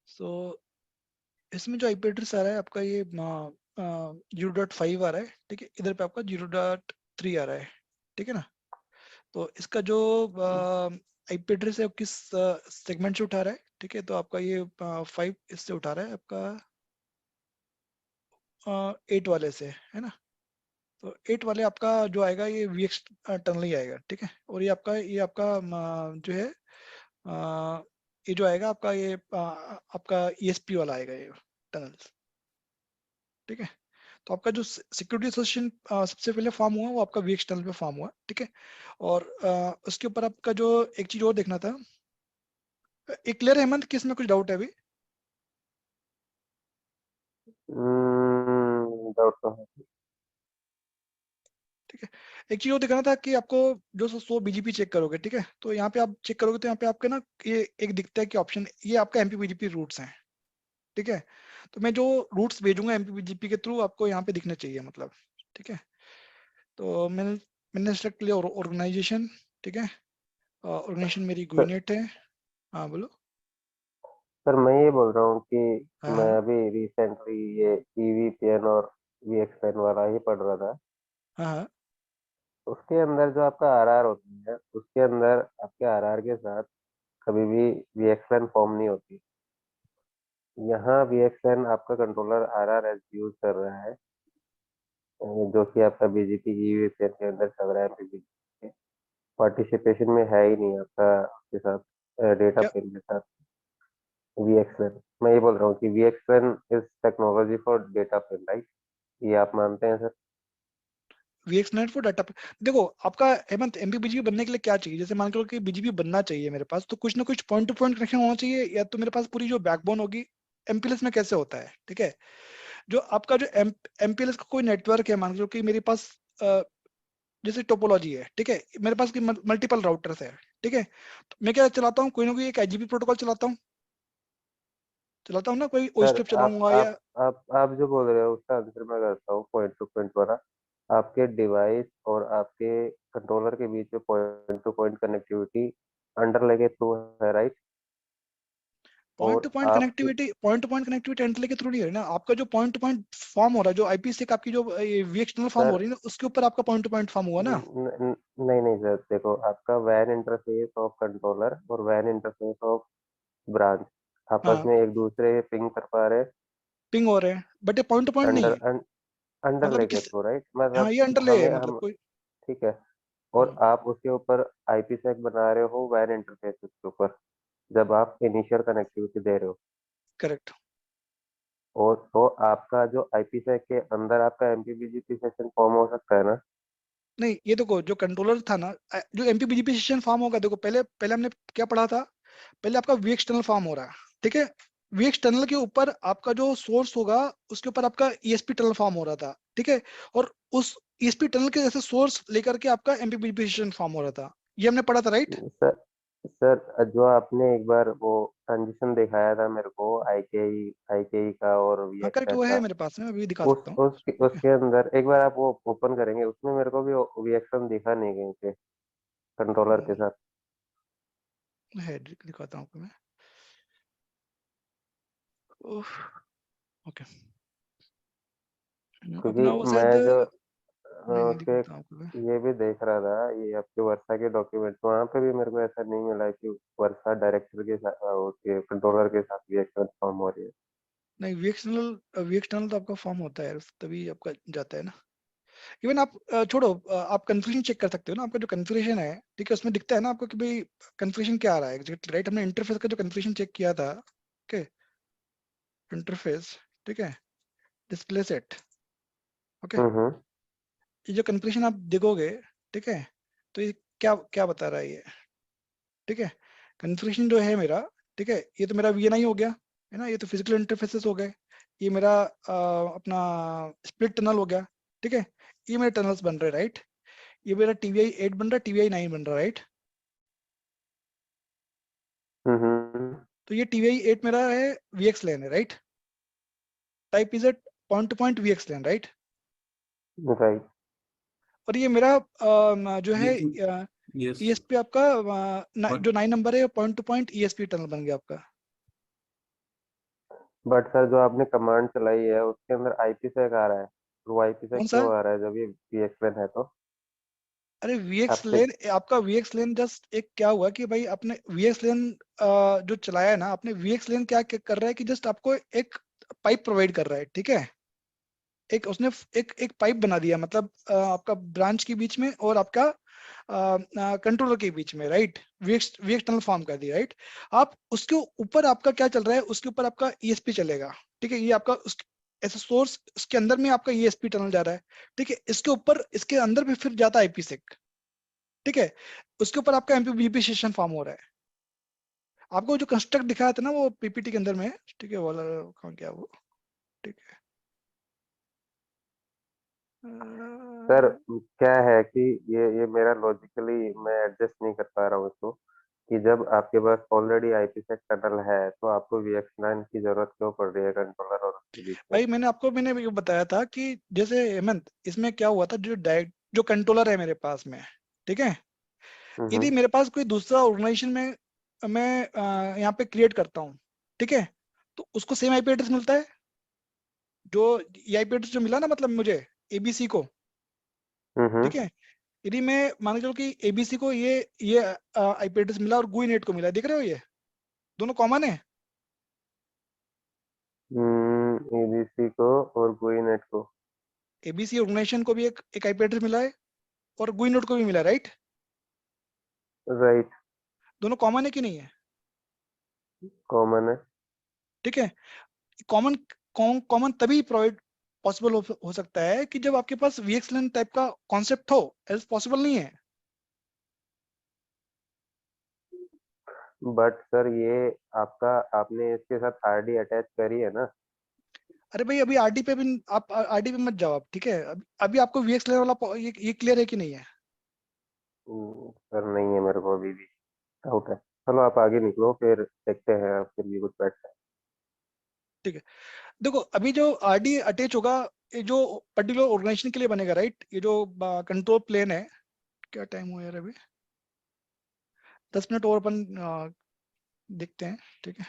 सो इसमें जो IP address आ रहा है आपका ये 0.5 आ रहा है, ठीक है। इधर पे आपका 0.3 आ रहा है, ठीक है ना। तो इसका जो आईपी एड्रेस है वो किस सेगमेंट से उठा रहा है, ठीक है। तो आपका ये 5 इससे उठा रहा है आपका 8 वाले से, है ना। तो 8 वाले आपका जो आएगा ये वीएक्स टनल ही आएगा, ठीक है। और ये आपका जो है ये जो आएगा आपका ये आपका ईएसपी वाला आएगा ये टनल, ठीक है। तो आपका जो सिक्योरिटी एसोसिएशन सबसे पहले फॉर्म हुआ वो आपका वीएक्स टनल पे फॉर्म हुआ, ठीक है। और उसके ऊपर आपका जो एक चीज और देखना था, एक क्लियर है हेमंत कि इसमें कुछ डाउट है अभी? डाउट तो है। ठीक है। एक चीज और देखना था कि आपको जो 100 बीजीपी चेक करोगे, ठीक है। तो यहाँ पे आप चेक करोगे तो यहाँ पे आपके ना ये एक दिखता है कि ऑप्शन ये आपका एमपी बीजीपी रूट्स हैं, ठीक है। तो मैं जो रूट्स भेजूंगा एमपी बीजीपी के थ्रू आपको यहाँ पे दिखने चाहिए, मतलब, ठीक है। तो मैंने मैंने सेलेक्ट किया ऑर्गेनाइजेशन, ठीक है। ऑर्गेनाइजेशन मेरी सर गुइनेट है। हाँ बोलो। सर मैं ये बोल रहा हूँ कि हाँ मैं हाँ अभी रिसेंटली ये ईवीपीएन और वीएक्सएन वाला ही पढ़ रहा था। हाँ हाँ। उसके अंदर जो आपका आरआर होती है उसके अंदर आपके आरआर के साथ कभी भी वीएक्सएन फॉर्म नहीं होती। यहाँ वीएक्सएन आपका कंट्रोलर आरआर एज यूज कर रहा है, जो कि आपका बीजीपी ईवीपीएन के अंदर चल रहा है। बीजीपी पार्टिसिपेशन में है ही नहीं आपका उसके साथ डेटा क्या पेन के साथ वीएक्सएन। मैं ये बोल रहा हूँ कि VXN is technology for data plane, right? ये आप मानते हैं sir? VX net for data? देखो आपका हेमंत एमपी बीजीपी बनने के लिए क्या चाहिए, जैसे मान के लो कि बीजीपी बनना चाहिए मेरे पास, तो कुछ ना कुछ पॉइंट टू पॉइंट कनेक्शन होना चाहिए, या तो मेरे पास पूरी जो बैकबोन होगी। एमपीएलएस में कैसे होता है, ठीक है। जो आपका जो एमपीएलएस का कोई नेटवर्क है, मान लो कि मेरे पास जैसे टोपोलॉजी है, ठीक है। मेरे पास मल्टीपल राउटर्स है, ठीक है। तो मैं क्या चलाता हूँ, कोई ना कोई एक आईजीपी प्रोटोकॉल चलाता हूँ ना, कोई सर ओएसपीएफ आप चलाऊंगा या आप आप जो बोल रहे हो उसका आंसर मैं करता हूँ पॉइंट टू पॉइंट वाला। आपके डिवाइस और आपके कंट्रोलर के बीच में पॉइंट टू पॉइंट कनेक्टिविटी अंडरले के थ्रू है, राइट? और आपकी पॉइंट टू पॉइंट कनेक्टिविटी एंटरले के थ्रू नहीं है ना। आपका जो पॉइंट टू पॉइंट फॉर्म हो रहा है, जो आईपी से आपकी जो वीएक्सएल फॉर्म हो सर रही है ना, उसके ऊपर आपका पॉइंट टू पॉइंट फॉर्म हुआ ना। नहीं नहीं सर, देखो आपका वैन इंटरफेस ऑफ कंट्रोलर और वैन इंटरफेस ऑफ ब्रांच आपस हाँ, में एक दूसरे पिंग कर पा रहे पिंग हो रहे हैं, बट ये पॉइंट टू पॉइंट नहीं अंडर है। अंडरले मतलब के किस, थ्रू, राइट? हाँ मतलब ये अंडरले है, हमें मतलब हम कोई। ठीक है। और आप उसके ऊपर आईपीसेक बना रहे हो वैन इंटरफेस के ऊपर, जब आप इनिशियल कनेक्टिविटी दे रहे हो। करेक्ट। और तो आपका जो आईपीसेक के अंदर आपका एमपीबीजीपी सेशन फॉर्म हो सकता है ना? नहीं, ये देखो जो कंट्रोलर था ना, जो एमपी बीजीपी सेशन फॉर्म होगा, देखो पहले पहले हमने क्या पढ़ा था। पहले आपका वीएक्स टनल फॉर्म हो रहा है, ठीक है। वीएक्स टनल के ऊपर आपका जो सोर्स होगा उसके ऊपर आपका ईएसपी टनल फॉर्म हो रहा था, ठीक है। और उस ईएसपी टनल के जैसे सोर्स लेकर के आपका एमपी बीजीपी सेशन फॉर्म हो रहा था, ये हमने पढ़ा था, राइट। सर सर जो आपने एक बार वो ट्रांजिशन दिखाया था मेरे को आईकेई का और हाँ करेक्ट, वीएक्सएन वो है का, मेरे पास में, अभी दिखा उस सकता हूँ। ठीक है, उसके अंदर एक बार आप वो ओपन करेंगे, उसमें मेरे को भी वीएक्सएन दिखा नहीं कहीं पे कंट्रोलर के साथ। है दिखाता हूँ आपको मैं। ओके, क्योंकि अपना वो शायद, मैं जो नहीं उसके दिखाता हूँ आपको मैं। ये भी देख रहा था, ये आपके वर्षा के डॉक्यूमेंट, वहां पे भी मेरे को ऐसा नहीं मिला कि वर्षा डायरेक्टर के साथ उसके कंट्रोलर के साथ भी एक फॉर्म हो रही है। नहीं, वीएक्सटर्नल तो आपका फॉर्म होता है, तभी आपका जाता है ना। इवन आप छोड़ो, आप कन्फ्यूजन चेक कर सकते हो ना, आपका जो कन्फ्यूजन है, ठीक है, उसमें दिखता है ना आपको कि भाई कन्फ्यूजन क्या आ रहा है एग्जैक्टली, राइट। हमने इंटरफेस का जो कन्फ्यूजन चेक किया था, ओके। इंटरफेस, ठीक है। Display set, okay. हम्म। ये जो कन्फ्यूजन आप देखोगे, ठीक है। तो ये क्या क्या बता रहा है ये, ठीक है। कन्फ्यूजन जो है मेरा, ठीक है, ये तो मेरा वीएनआई हो गया, है ना। ये तो फिजिकल इंटरफेसेस हो गए। ये मेरा अपना स्प्लिट टनल हो गया, ठीक है। ये मेरे टनल्स बन रहे, राइट। ये मेरा टीवीआई 8 बन रहा है, टीवीआई 9 बन रहा है, राइट। हम्म। तो ये टीवीआई 8 मेरा है, वीएक्स लेन है, right. Type is eight point two point VX lane, right. Right. और ये मेरा जो है लेकिन यस ईएसपी आपका बट जो 9 नंबर है, point two point ESP tunnel बन गया आपका। बट सर जो आपने कमांड चलाई है उसके अंदर आईपीसेक आ रहा है, वो आईपीसेक कौन सा? क्यों आ रहा है जब ये VXLAN है तो? अरे VX आपके लेन, आपका VX लेन जस्ट एक क्या हुआ कि भाई आपने VX लेन जो चलाया है ना, आपने VX लेन क्या क्या कर रहा है कि जस्ट आपको एक पाइप प्रोवाइड कर रहा है, ठीक है। एक उसने एक एक पाइप बना दिया, मतलब आपका ब्रांच के बीच में और आपका कंट्रोलर के बीच में, राइट। वीएक्स टनल फॉर्म कर दिया, राइट। आप उसके ऊपर आपका क्या चल रहा है, उसके ऊपर आपका ESP चलेगा, ठीक है। ये आपका उस ऐसा सोर्स, इसके अंदर में आपका ESP टनल जा रहा है, ठीक है। इसके ऊपर, इसके अंदर भी फिर जाता है IPsec, ठीक है। उसके ऊपर आपका MPBP सेशन फॉर्म हो रहा है। आपको जो कंस्ट्रक्ट दिखाया था ना वो PPT के अंदर में है, ठीक है, वाला कौन क्या वो, ठीक है। सर क्या है कि ये मेरा लॉजिकली मैं एडजस्ट नहीं कर पा रहा हूँ इसको, कि जब आपके पास ऑलरेडी आईपीसेक टनल है तो आपको VXLAN की जरूरत क्यों पड़ रही है कंट्रोलर और उसके बीच में? भाई मैंने ये बताया था कि जैसे हेमंत, इसमें क्या हुआ था, जो डायरेक्ट जो कंट्रोलर है मेरे पास में, ठीक है। यदि हम्म। मेरे पास कोई दूसरा ऑर्गेनाइजेशन में मैं यहाँ पे क्रिएट करता हूँ, ठीक है, तो उसको सेम आईपी एड्रेस मिलता है। जो ये आईपी एड्रेस जो मिला ना, मतलब मुझे ABC को, हम्म। ठीक है। यदि मैं मान के चलो कि ABC को ये आईपी एड्रेस मिला और GUI नेट को मिला, देख रहे हो, ये दोनों कॉमन है। EBC को और GUI नेट को। ABC ऑर्गेनाइजेशन को भी एक आईपी एड्रेस मिला है और GUI नेट को भी मिला है, राइट। राइट। दोनों कॉमन है कि नहीं है? कॉमन है। ठीक है। कॉमन कॉमन तभी प्रोवाइड पॉसिबल हो सकता है कि जब आपके पास VXLAN टाइप का कॉन्सेप्ट हो, एल्स पॉसिबल नहीं है। बट सर ये आपका, आपने इसके साथ RD अटैच करी है ना? अरे भाई अभी RD पे भी आप RD पे मत जाओ आप, ठीक है। अभी आपको VXLAN वाला ये क्लियर है कि नहीं है? सर नहीं है, मेरे को अभी भी डाउट है। चलो आप आगे निकलो, फिर देखते हैं, आप फिर भी कुछ बैठते ठीक है। देखो अभी जो RD अटैच होगा, ये जो पर्टिकुलर ऑर्गेनाइजेशन के लिए बनेगा, राइट। ये जो कंट्रोल प्लेन है, क्या टाइम हुआ यार अभी, 10 मिनट और अपन देखते हैं, ठीक है।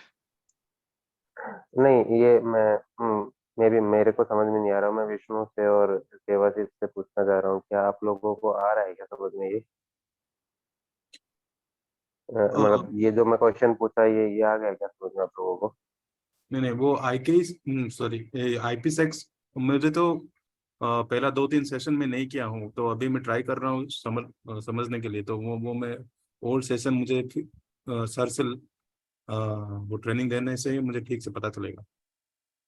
हैं। नहीं ये मैं भी, मेरे को समझ में नहीं आ रहा, मैं विष्णु से और देवाशीष से पूछना चाह रहा हूँ, क्या आप लोगों को आ रहा है क्या समझ में ये? मतलब ये जो मैं क्वेश्चन पूछा, ये आ गया क्या समझ में आप लोगों को? नहीं नहीं, वो सॉरी IPsec मुझे तो पहला 2-3 सेशन में नहीं किया हूँ, तो अभी मैं ट्राई कर रहा हूँ समझने के लिए। तो वो मैं ओल्ड सेशन मुझे सर से वो ट्रेनिंग देने से ही मुझे ठीक से पता चलेगा।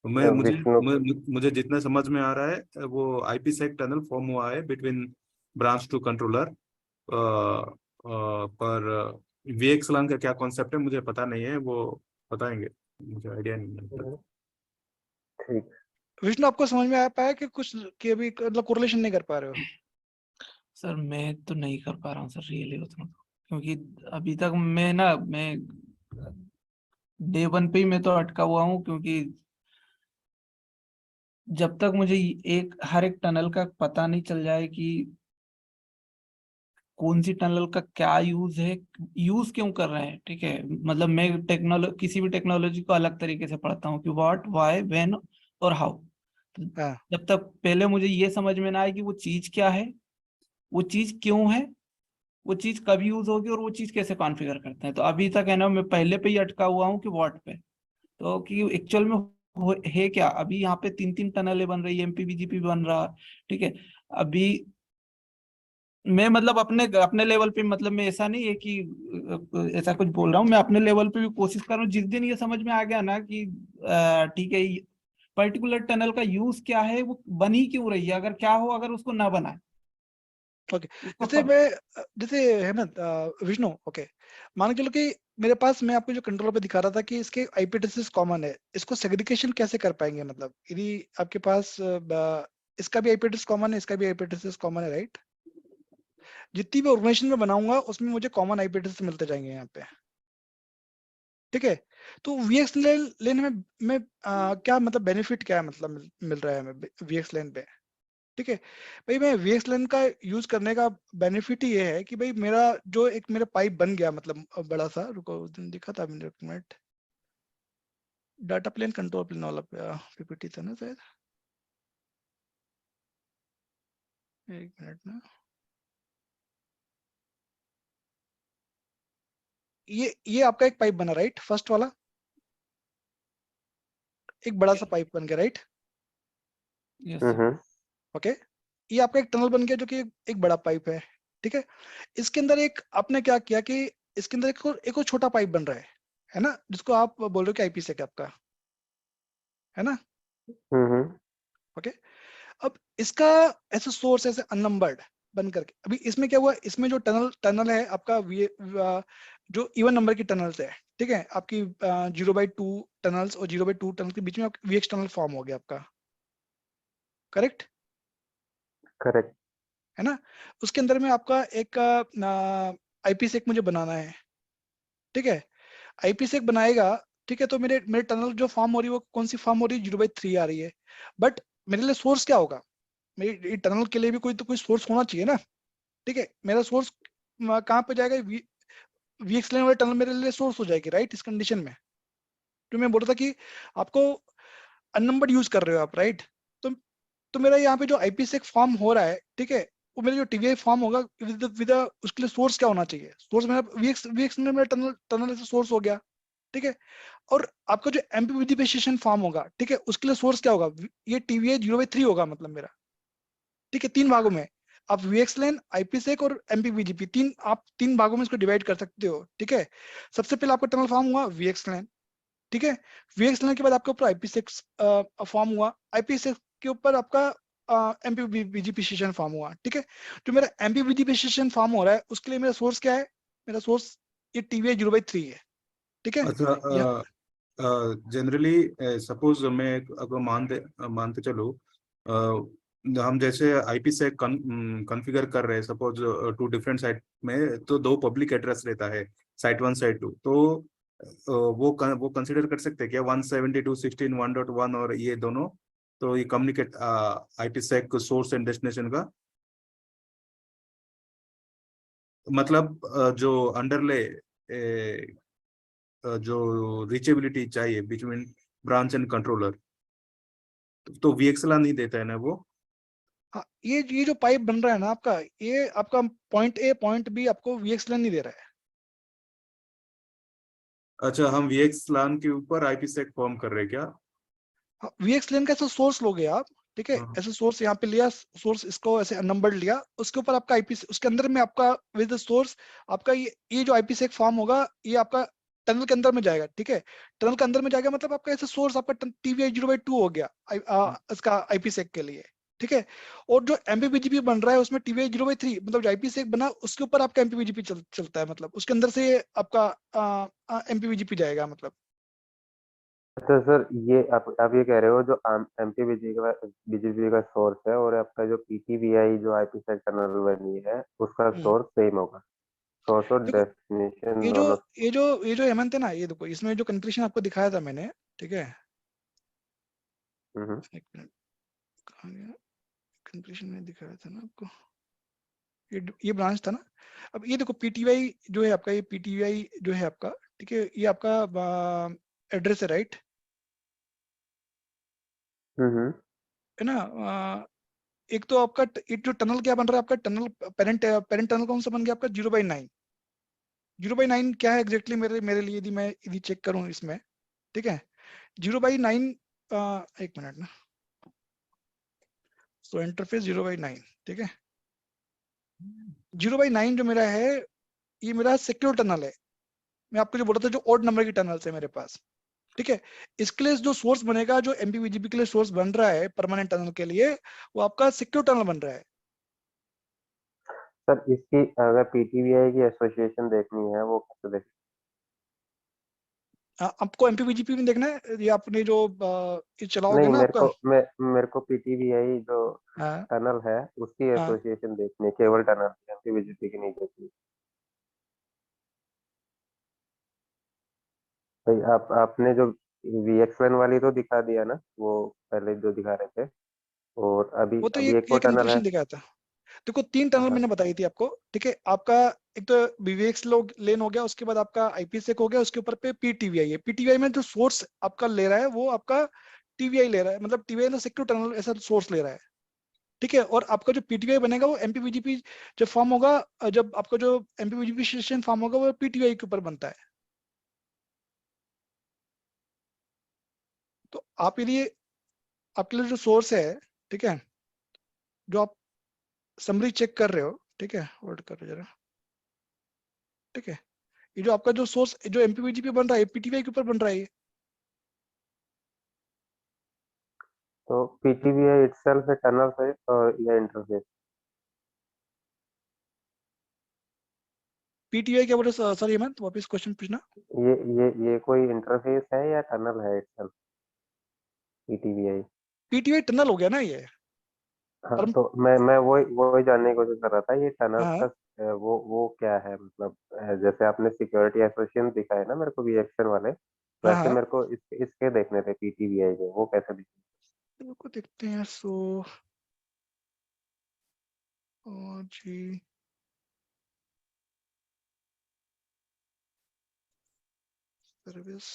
तो मैं मुझे विष्णु। मुझे जितना समझ में आ रहा है, वो IPsec टनल फॉर्म हुआ है बिटवीन ब्रांच टू कंट्रोलर। पर VXLAN का क्या कॉन्सेप्ट है मुझे पता नहीं है, वो बताएंगे, मुझे आइडिया नहीं है। ठीक। विष्णु, आपको समझ में आ पाया कि कुछ कि अभी मतलब कोरिलेशन नहीं कर पा रहे हो? सर मैं तो नहीं कर पा रहा हूँ सर, रियली उतना तो, क्योंकि अभी तक मैं डे 1 पे ही मैं तो अटका हुआ हूँ, क्योंकि जब तक मुझे हर एक टनल का पता नहीं चल जाए कि कौन सी टनल का क्या यूज है, यूज क्यों कर रहे हैं, ठीक है। मतलब मैं किसी भी टेक्नोलॉजी को अलग तरीके से पढ़ता हूँ कि व्हाट, व्हाई, व्हेन और हाउ। हाँ। जब तक पहले मुझे ये समझ में ना आए कि वो चीज क्या है, वो चीज क्यों है, वो चीज कब यूज होगी और वो चीज कैसे कॉन्फ़िगर करते हैं, तो अभी तक है ना मैं पहले पे ही अटका हुआ हूँ कि व्हाट पे। तो कि एक्चुअल में है क्या, अभी यहाँ पे 3-3 टनलें बन रही है, MPBGP बन रहा, ठीक है। अभी मैं मतलब अपने अपने लेवल पे, मतलब मैं ऐसा नहीं है कि ऐसा कुछ बोल रहा हूँ, मैं अपने लेवल पे भी कोशिश कर रहा हूँ। जिस दिन ये समझ में आ गया ना कि ठीक है, पर्टिकुलर टनल का यूज क्या है, वो बनी क्यों रही है, अगर क्या हो अगर उसको ना बनाए, ओके। उसको जैसे मैं जैसे हेमंत, विष्णु, ओके, मान के चलो कि मेरे पास, मैं आपको जो कंट्रोलर पे दिखा रहा था कि इसके आईपी एड्रेसेस कॉमन है, इसको सेग्रीगेशन कैसे कर पाएंगे? मतलब यदि आपके पास इसका भी आईपी एड्रेस कॉमन है, इसका भी आईपी एड्रेस कॉमन है, राइट। जितनी भी ऑर्गेनाइजेशन में बनाऊंगा उसमें मुझे कॉमन आईपी एड्रेस मिलते जाएंगे यहाँ पे, ठीक है। तो VX लेन में क्या मतलब बेनिफिट क्या है, मतलब मिल रहा है हमें VX लेन पे, ठीक है। भाई मैं VXLAN का यूज करने का बेनिफिट ही ये है कि भाई मेरा जो एक मेरा पाइप बन गया, मतलब बड़ा सा, रुको उस दिन दिखा था मैंने, एक minute, data plane control plane वाला पीपीटी था ना शायद, एक मिनट ना। ये आपका एक पाइप बना, राइट? फर्स्ट वाला एक बड़ा सा पाइप बन गया, राइट? यस ओके, ये आपका एक टनल बन गया जो कि एक बड़ा पाइप है, ठीक है। इसके अंदर एक आपने क्या किया कि इसके अंदर एक और छोटा पाइप बन रहा है ना, जिसको आप बोल रहे हो कि आईपी सेक आपका, है ना? ओके, अब इसका ऐसे सोर्स ऐसे अननंबर्ड बन करके, अभी इसमें क्या हुआ, इसमें जो टनल है आपका जो इवन नंबर की टनल्स है, ठीक है, आपकी 0/2 टनल्स और 0/2 टनल के बीच में वीएक्स टनल फॉर्म हो गया आपका, करेक्ट? करेक्ट। है ना? उसके अंदर में आपका एक आईपी सेक मुझे बनाना है, ठीक है। आईपी सेक बनाएगा, ठीक है, तो मेरे मेरे टनल जो फॉर्म हो रही है वो कौन सी फॉर्म हो रही है? 0/3 आ रही है। बट मेरे लिए सोर्स क्या होगा? मेरी टनल के लिए भी कोई सोर्स होना चाहिए ना, ठीक है। मेरा सोर्स कहाँ पे जाएगा? वीएक्सएलएन वाले टनल मेरे लिए सोर्स हो जाएगी, राइट? इस कंडीशन में जो मैं बोल रहा था कि आपको अननंबर्ड यूज कर रहे हो आप, राइट? तो तो मेरा यहाँ पे जो आईपी सेक फॉर्म हो रहा है, ठीक है, वो मेरा जो टीवीआई फॉर्म होगा विद उसके लिए सोर्स क्या होना चाहिए? सोर्स मेरा वीएक्स में मेरा टनल टनल से सोर्स हो गया, ठीक है। और आपका जो एमपीवीजी पे सेशन फॉर्म होगा, ठीक है, उसके लिए सोर्स क्या होगा? ये टीवीआई 0/3 होगा मतलब मेरा, ठीक है। 3 भागों में आप वीएक्सएलएन, आईपीसेक और एमपीवीजीपी, आप 3 भागों में इसको डिवाइड कर सकते हो, ठीक है। सबसे पहले आपका टनल फॉर्म हुआ वीएक्सएलएन, ठीक है। वीएक्सएलएन के बाद आपके ऊपर आईपीसेक फॉर्म हुआ, आईपीसेक के ऊपर आपका एमपीवीजीपी सेशन फॉर्म हुआ, ठीक है। जो मेरा एमपीवीजीपी सेशन फॉर्म हो रहा है उसके लिए मेरा सोर्स क्या है? मेरा सोर्स ये टीवीआई 0/3 है, ठीक है। अच्छा, जनरली सपोज मैं अगर मानते चलो, हम जैसे आईपी से कॉन्फ़िगर कर रहे हैं, सपोज 2 डिफरेंट साइट में, तो 2 पब्लिक एड्रेस रहता है, साइट 1 साइट 2, तो वो कंसीडर कर सकते हैं क्या 172.16.1.1 और ये दोनों, तो ये communicate IPsec source and destination का मतलब जो अंडरले जो रीचेबिलिटी चाहिए बिटवीन ब्रांच एंड कंट्रोलर, तो वीएक्सएलआर नहीं देता है ना वो? हाँ, ये जो पाइप बन रहा है ना आपका, ये आपका पॉइंट ए पॉइंट बी आपको वीएक्सएलएन नहीं दे रहा है। अच्छा, हम वीएक्सएलआर के ऊपर आईपी सेक फॉर्म कर रहे हैं क्या? वीएक्सएलएन का ऐसा सोर्स लोगे आप, ठीक है, हाँ। ऐसे सोर्स यहाँ पे लिया, सोर्स इसको ऐसे नंबर लिया, उसके ऊपर आपका आईपी, उसके अंदर में आपका विद सोर्स आपका ये जो आईपी सेक फॉर्म होगा ये आपका टनल के अंदर में जाएगा, ठीक है। टनल के अंदर में जाएगा मतलब आपका ऐसे सोर्स आपका टीवीआई 0/2 हो गया इसका आईपी सेक के लिए, ठीक है। और जो एमपीवीजीपी बन रहा है उसमें टीवीआई 0/3 मतलब जो आईपी सेक बना उसके ऊपर आपका एमपीवीजीपी चलता है, मतलब उसके अंदर से आपका एमपीवीजीपी जाएगा मतलब। अच्छा सर, ये आप ये कह रहे हो जो बीजीपी का सोर्स है और आपका जो पीटीवीआई जो आईपी सेक टनल बनी है उसका हम्म। सोर्स सेम होगा, सोर्स और देखो डेस्टिनेशन ये जो दोनों। ये जो ये जो हेमंत है ना, ये देखो इसमें जो कंक्लूजन आपको दिखाया था मैंने, ठीक है, हम्म। एक मिनट, कहाँ गया? कंक्लूजन में दिखाया था ना आपको, ये ब्रांच था ना। अब ये देखो पीटीवाई जो है आपका, ये पीटीवाई जो है आपका, ठीक है, ये आपका एड्रेस है, राइट? हम्म। है ना? एक तो आपका एक जो टनल क्या बन रहा है आपका, टनल पेरेंट टनल कौन सा बन गया आपका? 0/9। 0/9 क्या है एग्जैक्टली मेरे मेरे लिए, यदि मैं यदि चेक करूं इसमें, ठीक है, 0/9 एक मिनट ना, तो इंटरफेस 0/9, ठीक है। 0/9 जो मेरा है ये मेरा सिक्योर टनल है। मैं आपको जो बोला था जो ओड नंबर की टनल्स है मेरे पास, ठीक है। इसके लिए जो सोर्स बनेगा, जो एमपीवीजीपी के लिए सोर्स बन रहा है परमानेंट टनल के लिए, वो आपका सिक्योर टनल बन रहा है। सर इसकी अगर पीटीवीआई की एसोसिएशन देखनी है वो कैसे देख? आपको एमपीवीजीपी में देखना है, ये आपने जो ये चलाओगे नहीं, ना आपका। मेरे को पीटीवीआई जो हाँ टनल है उसकी हाँ, एसोसिएशन देखनी है, केवल टनल की, बीजेपी की नहीं देखनी। भाई आपने जो वीएक्सएन वाली तो दिखा दिया ना, वो पहले जो दिखा रहे थे, और अभी वो तो अभी एक ये और टनल है। कंक्लूजन दिखाया था। देखो 3 टनल हाँ। मैंने बताई थी आपको, ठीक है। आपका एक तो बीवीएक्स लोग लेन हो गया, उसके बाद आपका आईपीसेक हो गया, उसके ऊपर पे पीटीवीआई है। पीटीवीआई में जो सोर्स आपका ले रहा है वो आपका टीवीआई ले रहा है, मतलब टीवीआई ना सेक्टर टनल ऐसा सोर्स ले रहा है, ठीक है। और आपका जो पीटीवीआई बनेगा वो एमपीबीजीपी जब फॉर्म होगा, जब आपका जो एमपीबीजीपी सेशन फॉर्म होगा वो पीटीवीआई के ऊपर बनता है। तो आप यदि आपके लिए जो सोर्स है, ठीक है, जो आप समरी चेक कर रहे हो, ठीक है, होल्ड करो जरा, ठीक है। ये जो आपका जो सोर्स जो एमपीबीजीपी बन रहा है पीटीवीआई के ऊपर बन रहा है, ये तो पीटीवीआई इटसेल्फ है टनल है और या इंटरफेस? पीटीवीआई क्या बोले सर, ये मैं वापस क्वेश्चन पूछना। ये कोई इंटरफेस है या टनल है इटसेल्फ, पीटीवीआई? पीटीवीआई टनल हो गया ना ये। हाँ, और तो मैं वही वही जानने की कोशिश कर रहा था, ये टनल हाँ का वो क्या है, मतलब जैसे आपने सिक्योरिटी एसोसिएशन दिखाए ना मेरे को वीएक्सएल वाले, हाँ वैसे हाँ, मेरे को इसके देखने थे पीटीवीआई के, वो कैसे दिखे? को देखते हैं। सो जी सर्विस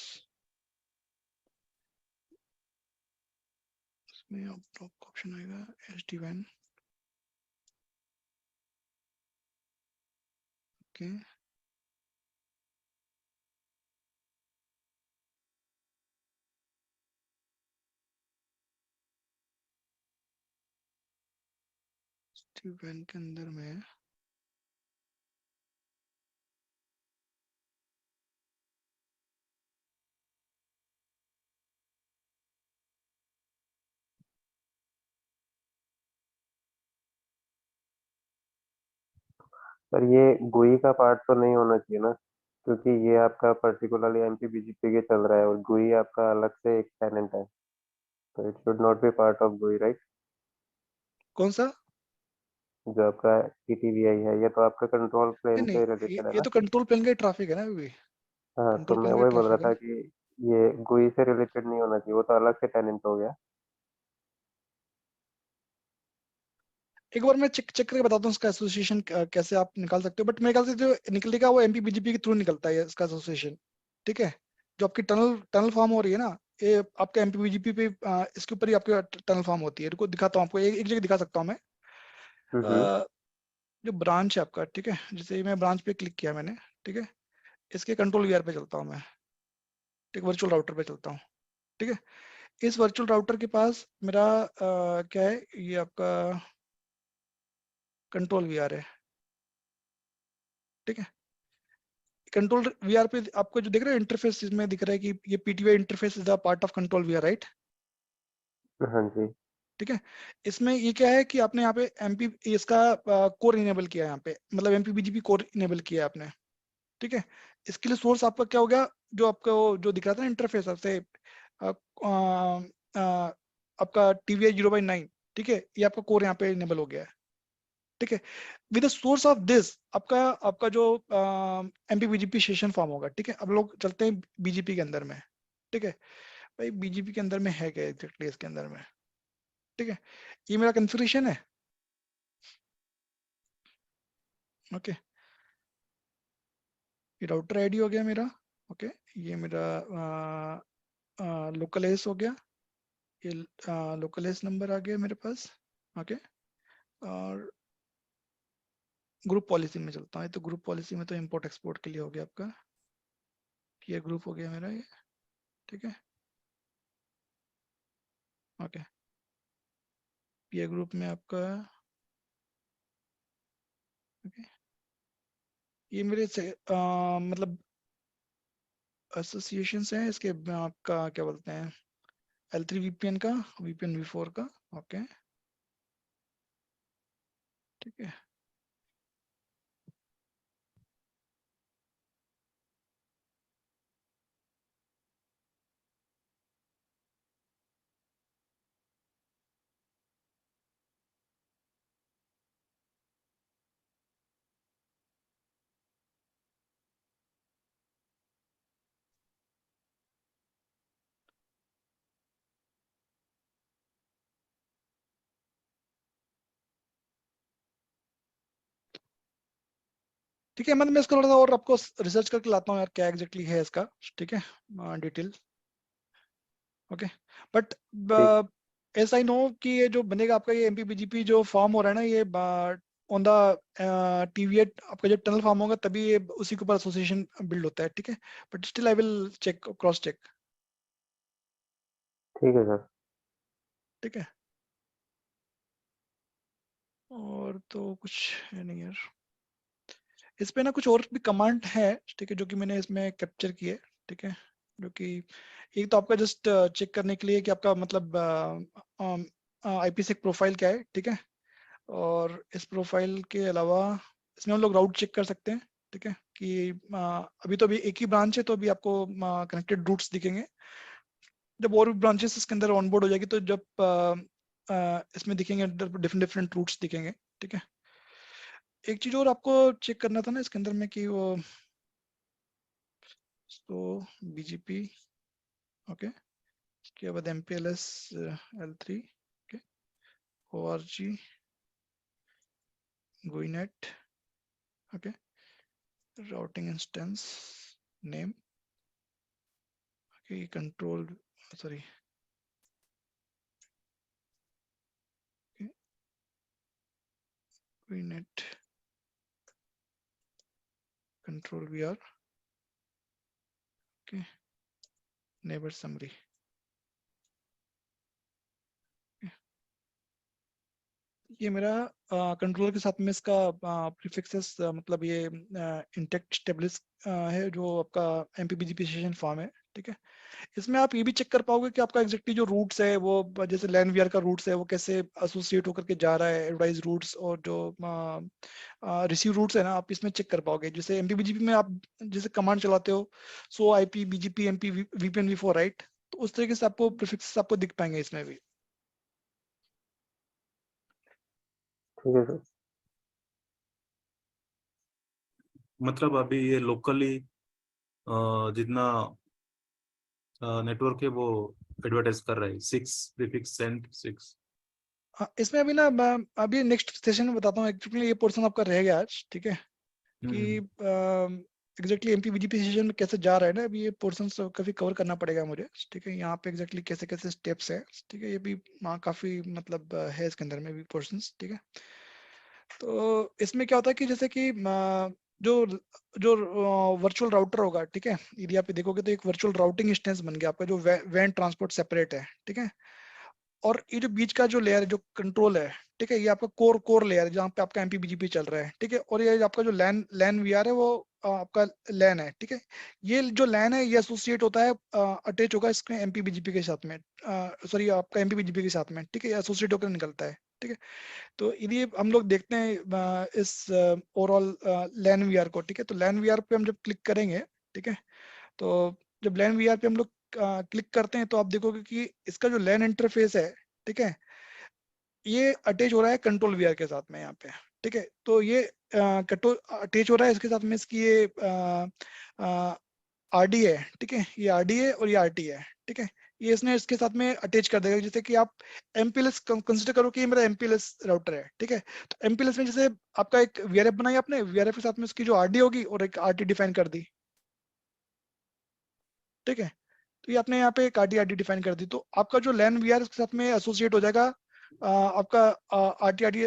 में आपका ऑप्शन आएगा SD van, okay. SD van के अंदर में पर ये गुई का पार्ट तो नहीं होना चाहिए ना, क्योंकि ये आपका पर्टिकुलरली एमपीबीजीपी के चल रहा है और गुई आपका अलग से एक टेनेंट है, तो it should not be part of गुई, राइट? कौन सा? जो आपका पीटीवीआई है ये तो आपका कंट्रोल नहीं प्लेन नहीं, से ये, रिलेटेड है ये ना? तो कंट्रोल प्लेन का ट्रैफिक है ना अभी, हाँ, तो कंट्रोल मैं प्लेन का वही बोल रहा ट्रैफिक है था ना। कि ये गुई से रिलेटेड नहीं होना चाहिए, वो तो अलग से टेनेंट हो गया। एक बार मैं चेक चेक करके बताता हूँ इसका एसोसिएशन कैसे आप निकाल सकते हो, बट मेरे ख्याल से जो निकलेगा वो एमपीबीजीपी के थ्रू निकलता है इसका एसोसिएशन, ठीक है। जो आपकी टनल टनल फॉर्म हो रही है ना, ये आपका एमपीबीजीपी पे इसके ऊपर ही आपकी टनल फॉर्म होती है। रुको दिखाता हूँ आपको, एक जगह दिखा सकता हूँ मैं। हम्म। अ, जो ब्रांच है आपका, ठीक है, जैसे मैं ब्रांच पे क्लिक किया मैंने, ठीक है, इसके कंट्रोल वीआर पे चलता हूँ मैं, ठीक, वर्चुअल राउटर पे चलता हूँ, ठीक है। इस वर्चुअल राउटर के पास मेरा क्या है, ये आपका कंट्रोल वीआर है, ठीक है। कंट्रोल वीआर पे आपको जो दिख रहा है इंटरफेस, इसमें दिख रहा है कि ये PTY interface is the part of control VR, right? हाँ जी। ठीक है। इसमें ये क्या है कि आपने यहाँ पे एमपी इसका कोर इनेबल किया है, यहाँ पे मतलब एमपीबीजीपी कोर इनेबल किया है आपने, ठीक है। इसके लिए सोर्स आपका क्या हो गया, जो आपका जो दिख रहा था ना इंटरफेस आपसे आपका टीवीआई 0/9, ठीक है, ये आपका कोर यहाँ पे इनेबल हो गया है, ठीक है। With the source of this आपका आपका जो एमपीबीजीपी सेशन फॉर्म होगा, ठीक है। अब लोग चलते हैं बीजीपी के अंदर में, ठीक है। भाई बीजीपी के अंदर में है क्या एग्जैक्टली इसके अंदर में, ठीक है। ये मेरा कन्फिग्रेशन है, ओके। ये राउटर आईडी हो गया मेरा, ओके। ये मेरा लोकल एस हो गया, ये लोकल एस नंबर आ गया मेरे पास, ओके। और ग्रुप पॉलिसी में चलता हूँ, ये तो ग्रुप पॉलिसी में तो इंपोर्ट एक्सपोर्ट के लिए हो गया आपका, ये ग्रुप हो गया मेरा ये, ठीक है, ओके। पीए ग्रुप में आपका, ओके, ये मेरे से मतलब एसोसिएशंस हैं इसके आपका क्या बोलते हैं, L3 VPN का, VPN V4 का, ओके, ठीक है। ठीक है, मैं इसको थोड़ा सा और आपको रिसर्च करके लाता हूँ यार क्या एग्जैक्टली है इसका, ठीक है, डिटेल। ओके, बट ऐसा ही नो कि ये जो बनेगा आपका ये एमपीबीजीपी जो फॉर्म हो रहा है ना, ये ऑन द टीवीएट आपका जो टनल फॉर्म होगा तभी ये उसी के ऊपर एसोसिएशन बिल्ड होता है, ठीक है, but still I will check, cross check. ठीक है सर। ठीक है, और तो कुछ है नहीं यार इस पे ना, कुछ और भी कमांड है, ठीक है, जो कि मैंने इसमें कैप्चर किए, ठीक है, जो कि एक तो आपका जस्ट चेक करने के लिए कि आपका मतलब आईपीसेक प्रोफाइल क्या है, ठीक है, और इस प्रोफाइल के अलावा इसमें हम लोग राउट चेक कर सकते हैं, ठीक है, कि अभी तो अभी एक ही ब्रांच है तो अभी आपको कनेक्टेड रूट्स दिखेंगे, जब और भी ब्रांचेस इसके अंदर ऑनबोर्ड हो जाएगी तो जब इसमें दिखेंगे डिफरेंट डिफरेंट रूट्स दिखेंगे, ठीक है। एक चीज और आपको चेक करना था ना इसके अंदर में कि वो तो बीजीपी, ओके, उसके बाद MPLS L3, okay, ORG, GUINET, okay, routing instance name, okay, control, sorry, GUINET control VR, okay, neighbour summary. ये मेरा कंट्रोलर के साथ में इसका प्रीफिक्सेस मतलब ये इंटेक्ट स्टेबलिश है जो आपका एमपीबीजीपी सेशन फॉर्म है, ठीक है। इसमें आप ये भी चेक कर पाओगे कि आपका एग्जैक्टली जो रूट्स है वो जैसे लैन वीआर का रूट्स है वो कैसे एसोसिएट होकर के जा रहा है, एडवर्टाइज रूट्स और जो रिसीव रूट्स है ना, आप इसमें चेक कर पाओगे। जैसे एमपीबीजीपी में आप जैसे कमांड चलाते हो so IP BGP MP VPN वी4, राइट, तो उस तरीके से आपको प्रीफिक्सेस आपको दिख पाएंगे इसमें भी। ठीक है सर। मतलब अभी ये लोकली जितना नेटवर्क है वो एडवर्टाइज कर रहा है 6 प्रीफिक्स सेंड 6। हाँ, इसमें अभी ना मैं अभी नेक्स्ट सेशन में बताता हूँ, एक्चुअली ये पोर्शन आपका रह गया आज, ठीक है, कि एग्जैक्टली एमपीबीजीपी सेशन में कैसे जा रहा है ना, अभी ये पोर्शन काफी कवर करना पड़ेगा मुझे, ठीक है, यहाँ पे एग्जैक्टली कैसे कैसे स्टेप्स है, ठीक है, ये भी काफी मतलब है इसके अंदर में भी पोर्शंस, ठीक है। तो इसमें क्या होता है कि जैसे कि जो जो वर्चुअल राउटर होगा, ठीक है, यदि आप देखोगे तो एक वर्चुअल राउटिंग इंस्टेंस बन गया आपका जो वैन ट्रांसपोर्ट सेपरेट है, ठीक है, और ये जो बीच का जो लेयर है जो कंट्रोल है, ठीक है, ये आपका कोर लेयर है जहाँ पे आपका एमपीबीजीपी चल रहा है, ठीक है, और ये आपका जो लैन लैन वीआर है वो आपका लैन है, ठीक है, ये जो लैन है ये एसोसिएट होता है, अटैच होगा इसमें एमपीबीजीपी के साथ में, सॉरी आपका एमपीबीजीपी के साथ में, ठीक है, एसोसिएट होकर निकलता है, ठीक है। तो यदि हम लोग देखते हैं इस ओवरऑल लैन वीआर को, ठीक है, तो लैन वीआर पे हम जब क्लिक करेंगे, ठीक है, तो जब लैन वीआर पे हम लोग क्लिक करते हैं तो आप देखोगे कि इसका जो लैन इंटरफेस है, ठीक है, ये अटैच हो रहा है कंट्रोल वीआर के साथ में यहाँ पे, ठीक है, तो ये अटैच हो रहा है इसके साथ में इसकी ये आरडी है, ठीक है, ये आरडी है और ये आरटी है, ठीक है, ये इसने इसके साथ में अटैच कर देगा। जैसे कि आप एमपीएलएस कंसिडर करो कि ये मेरा एमपीएलएस राउटर है, ठीक है, तो एमपीएलएस में जैसे आपका एक वीआरएफ बनाई आपने, वीआरएफ के साथ में उसकी जो आरडी होगी और एक आरटी डिफाइन कर दी, ठीक है, तो ये आपने यहाँ पे एक आरटी आरटी डिफाइन कर दी, तो आपका जो लैन वीआर उसके साथ में एसोसिएट हो जाएगा, आपका आरटी आरटी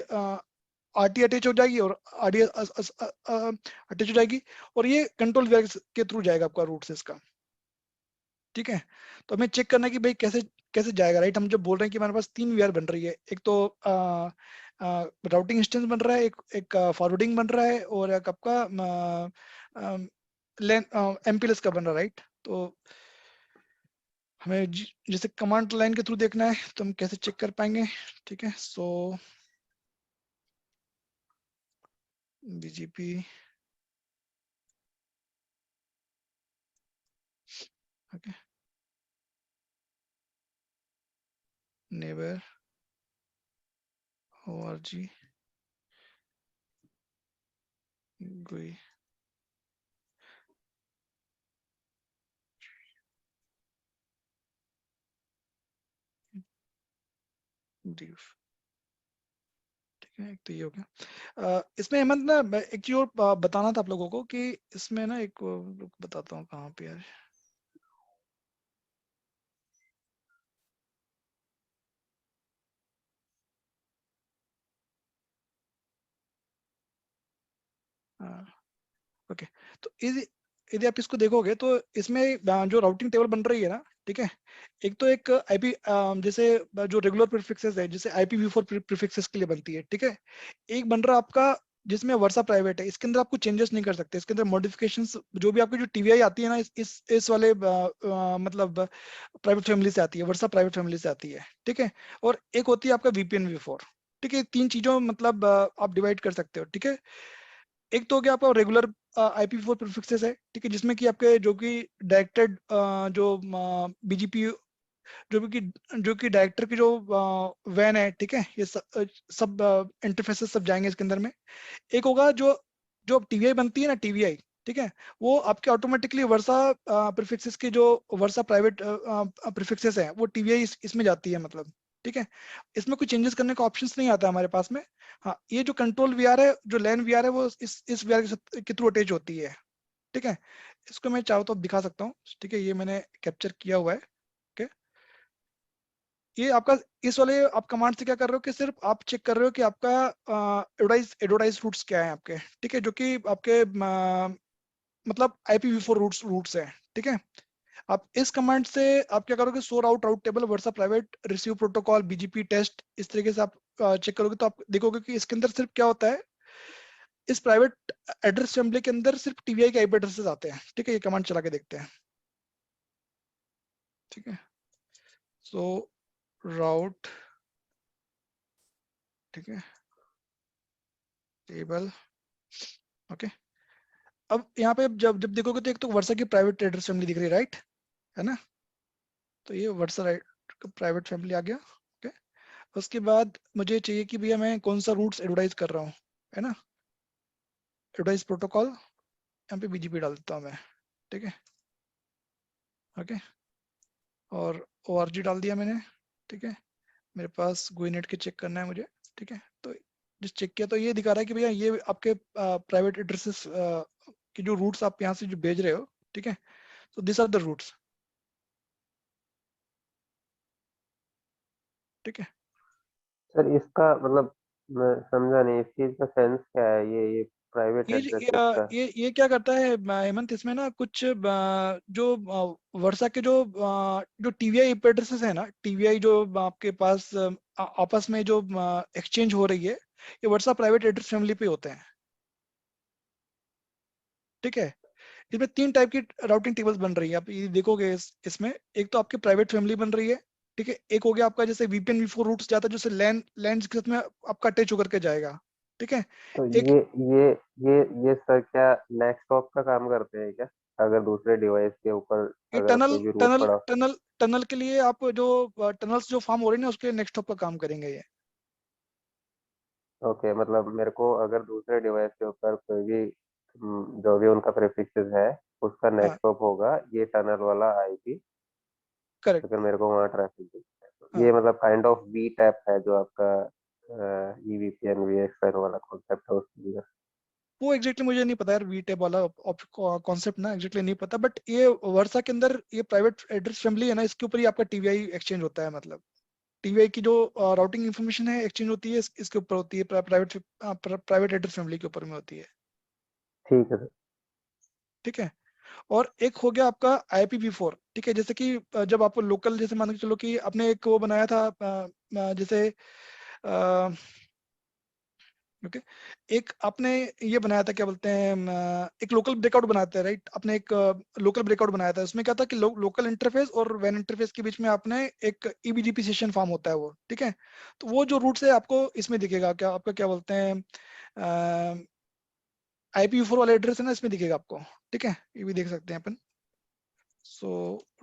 आरटी अटैच हो जाएगी और आरडी अटैच हो जाएगी, और ये कंट्रोल वीआर के थ्रू जाएगा आपका रूट से इसका, ठीक है। तो हमें चेक करना है कि भाई कैसे कैसे जाएगा, राइट, हम जब बोल रहे हैं कि हमारे पास 3 वीआर बन रही है, एक तो राउटिंग इंस्टेंस बन रहा है, एक फॉरवर्डिंग बन रहा है और एक आपका एमपीएलएस का बन रहा है, राइट। तो हमें जैसे कमांड लाइन के थ्रू देखना है तो हम कैसे चेक कर पाएंगे, ठीक है, so BGP, okay, neighbour ORG GUI, div, एक तो ये हो गया। इसमें हेमंत ना मैं एक चीज और बताना था आप लोगों को कि इसमें ना एक बताता हूँ कहाँ पे है। ओके, तो यदि आप इसको देखोगे तो इसमें जो राउटिंग टेबल बन रही है ना, ठीक है, एक तो एक आईपी जैसे जो रेगुलर प्रीफिक्सेस है जैसे IPv4 प्रीफिक्सेस के लिए बनती है, ठीक है। एक बन रहा आपका जिसमें वर्सा प्राइवेट है, इसके अंदर आप कुछ चेंजेस नहीं कर सकते, इसके अंदर मॉडिफिकेशंस जो भी आपकी जो टीवीआई आती है ना इस वाले मतलब प्राइवेट फैमिली से आती है, वर्सा प्राइवेट फैमिली से आती है, ठीक है। और एक होती है आपका VPN v4, ठीक है। तीन चीजों मतलब आप डिवाइड कर सकते हो, ठीक है। एक तो हो गया आपका रेगुलर IPv4 प्रीफिक्सेस है, ठीक है, जिसमें कि आपके जो कि डायरेक्टेड जो BGP जो कि डायरेक्टर की जो वैन है, ठीक है, ये सब इंटरफेसेस सब जाएंगे इसके अंदर में। एक होगा जो जो टीवीआई बनती है ना, टीवीआई, ठीक है, वो आपके ऑटोमेटिकली वर्सा प्रीफिक्सेस की जो वर्सा प्राइवेट प्रीफिक्सेस है वो टीवीआई इसमें जाती है, मतलब, ठीक है। इसमें कोई चेंजेस करने का ऑप्शंस नहीं आता हमारे पास में। हाँ, ये जो कंट्रोल वीआर है, जो लैन वीआर है, वो इस वीआर के थ्रू अटैच होती है, ठीक है। इसको मैं चाहूँ तो दिखा सकता हूँ, ठीक है, ये मैंने कैप्चर किया हुआ है। ओके, ये आपका इस वाले आप कमांड से क्या कर रहे हो कि सिर्फ आप चेक कर रहे हो कि आपका एडवर्टाइज रूट्स क्या है आपके, ठीक है, जो कि आपके मतलब IPv4 रूट्स है, ठीक है। आप इस कमांड से आप क्या करोगे, so route table versa private receive protocol BGP टेस्ट, इस तरीके से आप चेक करोगे तो आप देखोगे कि इसके अंदर सिर्फ क्या होता है, इस प्राइवेट एड्रेस फैमिली के अंदर सिर्फ टीवीआई के आईपी एड्रेसेस आते हैं, ठीक है। ये कमांड चला के देखते हैं, ठीक है। सो राउट, ठीक है, टेबल, ओके। अब यहाँ पे जब जब देखोगे तो एक तो वर्सा की प्राइवेट एड्रेस फैमिली दिख रही है, राइट, है ना। तो ये वर्सा प्राइवेट फैमिली आ गया, ओके। उसके बाद मुझे चाहिए कि भैया मैं कौन सा रूट्स एडवर्टाइज कर रहा हूँ, है ना। एडवर्टाइज प्रोटोकॉल, यहाँ पे BGP डाल देता हूँ मैं, ठीक है, ओके। और ORG डाल दिया मैंने, ठीक है। मेरे पास GUINET के चेक करना है मुझे, ठीक है। तो जिस चेक किया तो ये दिखा रहा है कि भैया ये आपके प्राइवेट एड्रेसेस की जो रूट्स आप यहाँ से जो भेज रहे हो, ठीक है। तो दिस आर द रूट्स, ठीक है। सर इसका मतलब मैं समझा नहीं, इस चीज का सेंस क्या है, ये प्राइवेट ये एड्रेस ये इसका? ये क्या करता है हेमंत, इसमें ना कुछ जो वर्षा के जो टीवीआई एड्रेसेस है ना, टीवीआई जो आपके पास आपस में जो एक्सचेंज हो रही है, ये वर्षा प्राइवेट एड्रेस फैमिली पे होते हैं, ठीक है। इसमें तीन टाइप की राउटिंग टेबल्स बन रही है, आप ये देखोगे इसमें एक तो आपकी प्राइवेट फैमिली बन रही है, ठीक है। एक हो गया आपका जैसे VPN v4 रूट्स जाता है, जैसे लैन के साथ में आपका अटैच होकर के जाएगा, ठीक है। तो एक ये ये सर क्या नेक्स्ट हॉप का काम करते हैं क्या? अगर दूसरे डिवाइस के ऊपर ये अगर टनल कोई भी रूट टनल पड़ा? टनल टनल के लिए आप जो टनल्स जो फॉर्म हो रही है ना, उसके लिए नेक्स्ट हॉप का काम करेंगे ये। ओके, मतलब मेरे को अगर दूसरे डिवाइस के ऊपर कोई भी जो भी उनका प्रीफिक्सेस है उसका हाँ, नेक्स्ट हॉप होगा ये टनल वाला आईपी, करेक्ट, अगर मेरे को वहाँ ट्रैफिक है तो हाँ। ये मतलब काइंड ऑफ वी टैप है जो आपका EVPN VXLAN वाला कॉन्सेप्ट है उसके लिए। वो एग्जैक्टली मुझे नहीं पता यार, वी टेप वाला कॉन्सेप्ट ना एग्जैक्टली नहीं पता, बट ये वर्सा के अंदर ये प्राइवेट एड्रेस फैमिली है ना, इसके ऊपर ही आपका टीवीआई एक्सचेंज होता है, मतलब टीवीआई की जो राउटिंग इन्फॉर्मेशन है एक्सचेंज होती है इसके ऊपर होती है, प्राइवेट एड्रेस फैमिली के ऊपर में होती है, ठीक है सर। ठीक है। और एक हो गया आपका IPv4, ठीक है। जैसे कि जब आप लोकल, जैसे मान के चलो कि आपने एक वो बनाया था जैसे ओके, एक आपने ये बनाया था, क्या बोलते हैं एक लोकल ब्रेकआउट बनाते हैं, राइट। आपने एक लोकल ब्रेकआउट बनाया था, उसमें क्या था कि लोकल इंटरफेस और वैन इंटरफेस के बीच में आपने एक EBGP सेशन फॉर्म होता है वो, ठीक है। तो वो जो रूट है आपको इसमें दिखेगा, क्या आपका क्या बोलते हैं IPv4 वाला एड्रेस है ना, इसमें दिखेगा आपको, ठीक है। ये भी देख सकते हैं अपन। सो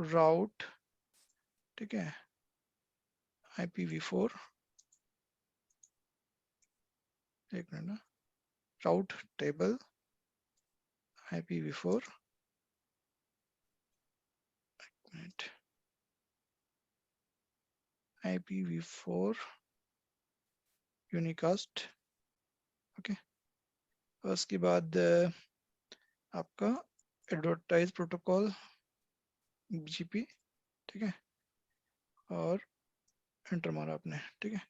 राउट, ठीक है, IPv4, एक मिनट ना, राउट table IPv4, minute, IPv4 unicast okay, उसके बाद आपका एडवर्टाइज प्रोटोकॉल BGP, ठीक है, और एंटर मारा आपने, ठीक है।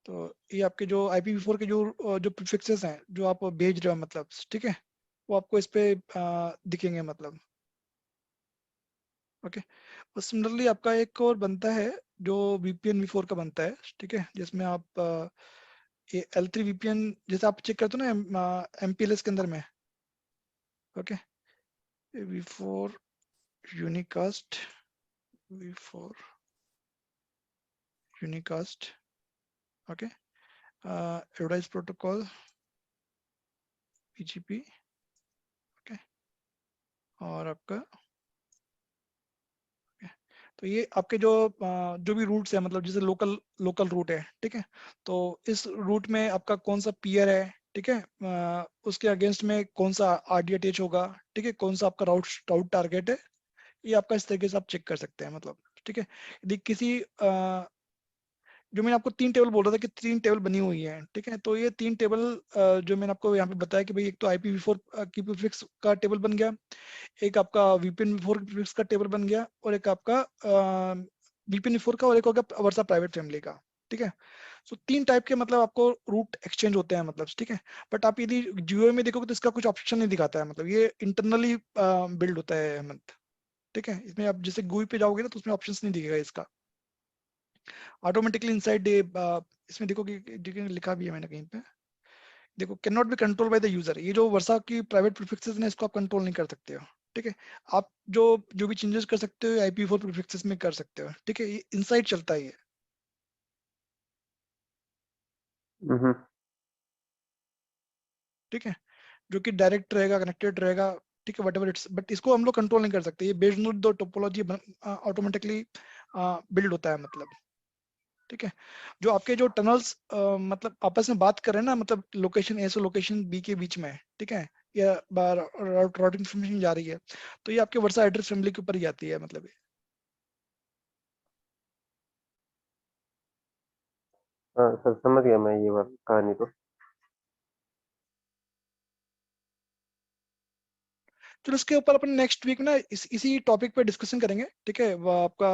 तो ये आपके जो IPv4 के जो प्रीफिक्सेस हैं जो आप भेज रहे हो मतलब, ठीक है, वो आपको इस पे दिखेंगे मतलब। ओके, और सिमिलरली आपका एक और बनता है जो VPN v4 का बनता है, ठीक है, जिसमें आप ये L3 VPN जैसे आप चेक करते हो ना MPLS के अंदर में। Okay, v4 unicast, v4 unicast, okay, advertise protocol BGP, okay, और आपका तो ये आपके जो भी रूट्स है मतलब जैसे लोकल रूट है, ठीक है, तो इस रूट में आपका कौन सा पीयर है, ठीक है, उसके अगेंस्ट में कौन सा RD अटैच होगा, ठीक है, कौन सा आपका राउट टारगेट है, ये आपका इस तरीके से आप चेक कर सकते हैं मतलब, ठीक है। यदि किसी जो मैंने आपको 3 टेबल बोल रहा था कि 3 टेबल बनी हुई है, ठीक है, तो ये 3 टेबल जो मैंने आपको यहाँ पे बताया कि भाई एक तो IPv4 की प्रीफिक्स का टेबल बन गया, एक आपका VPN v4 प्रीफिक्स का टेबल बन गया, और एक आपका VPN v4 का, और एक होगा वर्सा प्राइवेट फैमिली का, ठीक है। सो 3 टाइप के मतलब आपको रूट एक्सचेंज होते हैं मतलब, ठीक है। बट आप यदि GUI में देखोगे तो इसका कुछ ऑप्शन नहीं दिखाता है, मतलब ये इंटरनली बिल्ड होता है हेमंत, ठीक है। इसमें आप जैसे GUI पे जाओगे ना तो उसमें ऑप्शंस नहीं दिखेगा इसका, ऑटोमेटिकली इनसाइड इसमें देखोगे लिखा भी है मैंने कहीं पे, देखो can not be control by the user, ये जो वर्सा की प्राइवेट प्रीफिक्सेस ने इसको आप कंट्रोल नहीं कर सकते हो, ठीक है। आप जो भी चेंजेस कर सकते हो IPv4 प्रीफिक्सेस में कर सकते हो, ठीक है, ये इनसाइड चलता है ये, हम्म, ठीक है, जो कि डायरेक्ट रहेगा, कनेक्टेड रहेगा, ठीक है, व्हाटएवर इट्स, बट इसको हम लोग कंट्रोल नहीं कर सकते, ये based on the topology automatically build होता है मतलब, ठीक है। जो आपके जो टनल्स मतलब आपस में बात कर रहे हैं ना, मतलब लोकेशन A से लोकेशन B के बीच में, ठीक है, या राउटिंग इन्फॉर्मेशन जा रही है, तो ये आपके वर्सा एड्रेस फैमिली के ऊपर ही आती है मतलब ये। हाँ सर समझ गया मैं ये वाली कहानी तो। चलो इसके ऊपर अपन नेक्स्ट वीक ना इसी टॉपिक पे डिस्कशन करेंगे, ठीक है, वो आपका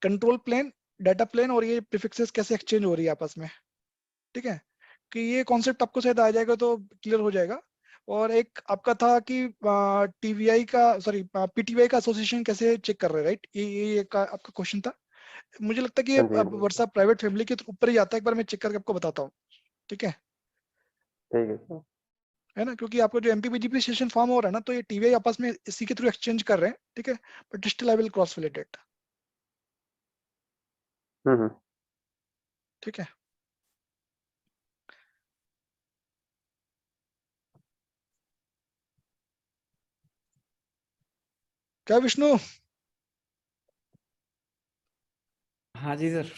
कंट्रोल प्लेन, डाटा प्लेन, और ये प्रीफिक्सेस कैसे एक्सचेंज हो रही है आपस में, ठीक है, कि ये कॉन्सेप्ट आपको शायद आ जाएगा तो क्लियर हो जाएगा। और एक आपका था कि TVI का सॉरी PTY का एसोसिएशन कैसे चेक कर रहे हैं, राइट, ये एक आपका क्वेश्चन था। मुझे लगता है कि ये हाँ जी हाँ अब जी, वर्षा प्राइवेट फैमिली के ऊपर ही आता है, एक बार मैं चेक करके आपको बताता हूँ, ठीक है ठीक है सर। है ना, क्योंकि आपको जो MPBGP सेशन फॉर्म हो रहा है ना, तो ये TVI आपस में इसी के थ्रू एक्सचेंज कर रहे हैं, ठीक है, but still I will cross validate it, hmm, ठीक है। क्या विष्णु? हाँ जी सर।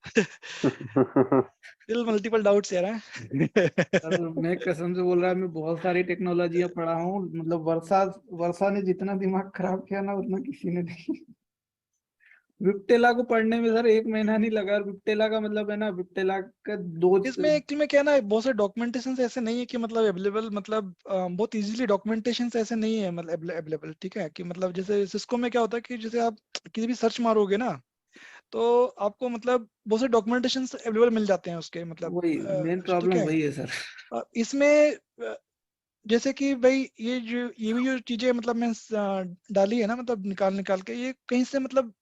स्टिल मल्टीपल डाउट्स यार सर मैं कसम से बोल रहा है, मैं बहुत सारी टेक्नोलॉजियां पढ़ा हूँ, मतलब वर्षा वर्षा ने जितना दिमाग खराब किया ना उतना किसी ने नहीं। विप्टेला को पढ़ने में सर 1 महीना नहीं लगा, और विप्टेला का मतलब है ना, विप्टेला का दो इसमें एक्चुअली में क्या है ना, बहुत सारे डॉक्यूमेंटेशन ऐसे नहीं है कि मतलब अवेलेबल, मतलब बहुत इजीली डॉक्यूमेंटेशन ऐसे नहीं है मतलब अवेलेबल, ठीक है, कि मतलब जैसे सिस्को में क्या होता है कि जैसे आप किसी भी सर्च मारोगे ना, तो आपको मतलब बहुत सारे डॉक्यूमेंटेशन अवेलेबल मिल जाते हैं उसके मतलब, वही मेन ठीक प्रॉब्लम है। वही है सर। इसमें जैसे कि भाई ये भी जो चीजें मतलब मैं डाली है ना, मतलब निकाल निकाल के ये कहीं से मतलब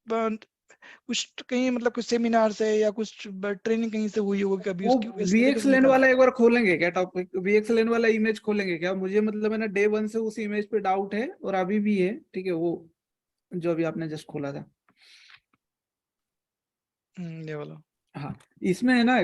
कुछ कहीं मतलब कुछ सेमिनार से या कुछ ट्रेनिंग कहीं से हुई होगी कभी, वो उसकी इस तरीके से VXLAN निकाल। वाला एक बार खोलेंगे क्या टॉपिक, VXLAN वाला इमेज खोलेंगे क्या? मुझे मतलब है ना डे 1 से उस इमेज पे डाउट है, और अभी भी है, ठीक है, वो जो अभी आपने जस्ट खोला था। ये वाला। हाँ, इसमें है ना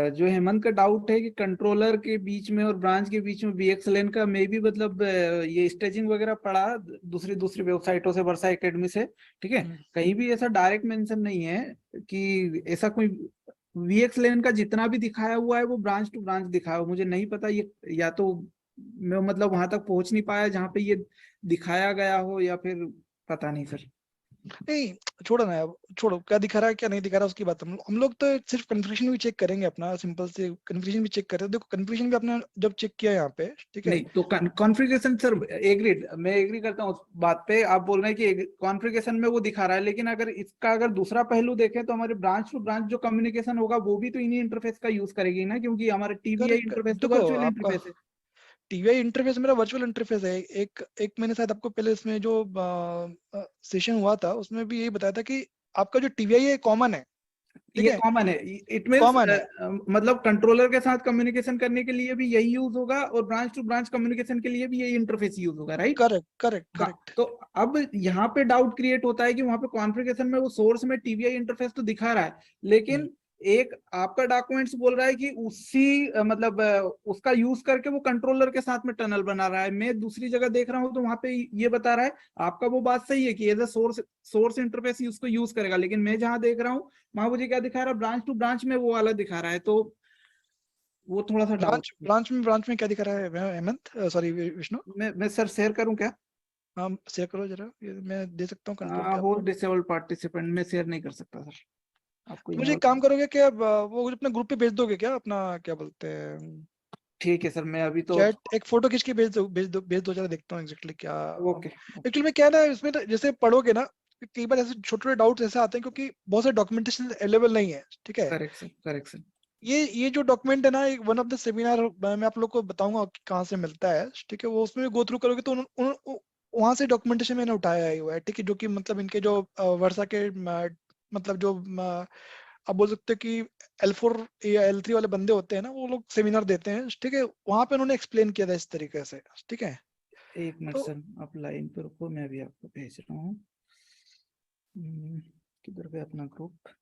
जो हेमंत का डाउट है कि कंट्रोलर के बीच में और ब्रांच के बीच में VXLAN का, मे भी मतलब ये स्टेजिंग वगैरह पढ़ा दूसरी दूसरी वेबसाइटों से, वर्षा एकेडमी से, ठीक है, कहीं भी ऐसा डायरेक्ट मेंशन नहीं है कि ऐसा कोई VXLAN का जितना भी दिखाया हुआ है वो ब्रांच टू ब्रांच दिखाया हुआ, मुझे नहीं पता ये, या तो मैं मतलब वहां तक पहुंच नहीं पाया जहाँ पे ये दिखाया गया हो, या फिर पता नहीं सर। नहीं छोड़ो ना, अब छोड़ो क्या दिखा रहा है क्या नहीं दिखा रहा उसकी बात। हम लोग तो सिर्फ कन्फिग्रेशन भी चेक करेंगे अपना, सिंपल से कन्फिग्रेशन भी चेक करें। देखो कन्फिग्रेशन भी आपने जब चेक किया यहाँ पे, ठीक है, नहीं तो कॉन्फ़िगरेशन सर एग्रीड, मैं एग्री करता हूँ उस बात पे। आप बोल रहे हैं कि कॉन्फ़िगरेशन में वो दिखा रहा है, लेकिन अगर इसका अगर दूसरा पहलू देखें तो हमारे ब्रांच टू ब्रांच जो कम्युनिकेशन होगा वो भी तो इन्हीं इंटरफेस का यूज करेगी ना, क्योंकि हमारा टीवीआई इंटरफेस तो देखो वर्चुअल आपका इंटरफेस है। टीवीआई इंटरफेस मेरा वर्चुअल इंटरफेस है। एक मैंने शायद आपको पहले इसमें जो सेशन हुआ था उसमें भी यही बताया था कि आपका जो टीवीआई है कॉमन है, ठीक ये है, कॉमन है, इट मींस कॉमन है। मतलब कंट्रोलर के साथ कम्युनिकेशन करने के लिए भी यही यूज होगा और ब्रांच टू ब्रांच कम्युनिकेशन के लिए भी यही इंटरफेस यूज होगा, राइट? करेक्ट करेक्ट हाँ, करेक्ट। तो अब यहाँ पे डाउट क्रिएट होता है कि वहां पे कॉन्फ़िगरेशन में वो सोर्स में टीवीआई इंटरफेस तो दिखा रहा है, लेकिन एक आपका डॉक्यूमेंट्स बोल रहा है कि उसी मतलब उसका यूज करके वो कंट्रोलर के साथ में टनल बना रहा है। मैं दूसरी जगह देख रहा हूँ तो वहां पे ये बता रहा है, आपका वो बात सही है कि एज ए सोर्स इंटरफेस उसको यूज करेगा, लेकिन मैं जहां देख रहा हूँ वहां मुझे क्या दिखा रहा है, ब्रांच टू ब्रांच में वो वाला दिखा रहा है, तो वो थोड़ा सा डाउट। ब्रांच में क्या दिखा रहा है हेमंत, सॉरी विष्णु? मैं सर शेयर करूं क्या? हाँ शेयर करो जरा, ये मैं दे सकता हूँ कंट्रोल पे होल्ड आपको। डिसेबल्ड पार्टिसिपेंट में शेयर नहीं कर सकता सर, आपको तो मुझे एक इन्वॉल्व। काम करोगे क्या, वो अपने ग्रुप पे भेज दोगे क्या अपना, क्या बोलते हैं, ठीक है सर, मैं अभी तो। चैट एक फोटो खींच के भेज दो जरा, देखता हूँ एग्जैक्टली क्या। ओके। एक्चुअली में क्या है ना इसमें ना, जैसे पढ़ोगे ना कई बार ऐसे छोटे छोटे डाउट्स ऐसे आते हैं क्योंकि बहुत सारे डॉक्यूमेंटेशन अवेलेबल नहीं है, ठीक है। Correct sir, correct sir. ये जो डॉक्यूमेंट है ना, वन ऑफ द सेमिनार मैं आप लोग को बताऊंगा कि कहाँ से मिलता है, ठीक है। वो उसमें गो थ्रू करोगे तो वहां से डॉक्यूमेंटेशन मैंने उठाया हुआ है, ठीक है, जो कि मतलब इनके जो वर्षा के मतलब जो आप बोल सकते हो कि L4 या L3 वाले बंदे होते हैं ना, वो लोग सेमिनार देते हैं, ठीक है। वहां पे उन्होंने एक्सप्लेन किया था इस तरीके से, ठीक है। एक मिनट तो सर, आप लाइन पे रुको, मैं अभी आपको भेज रहा हूँ। किधर गया अपना ग्रुप?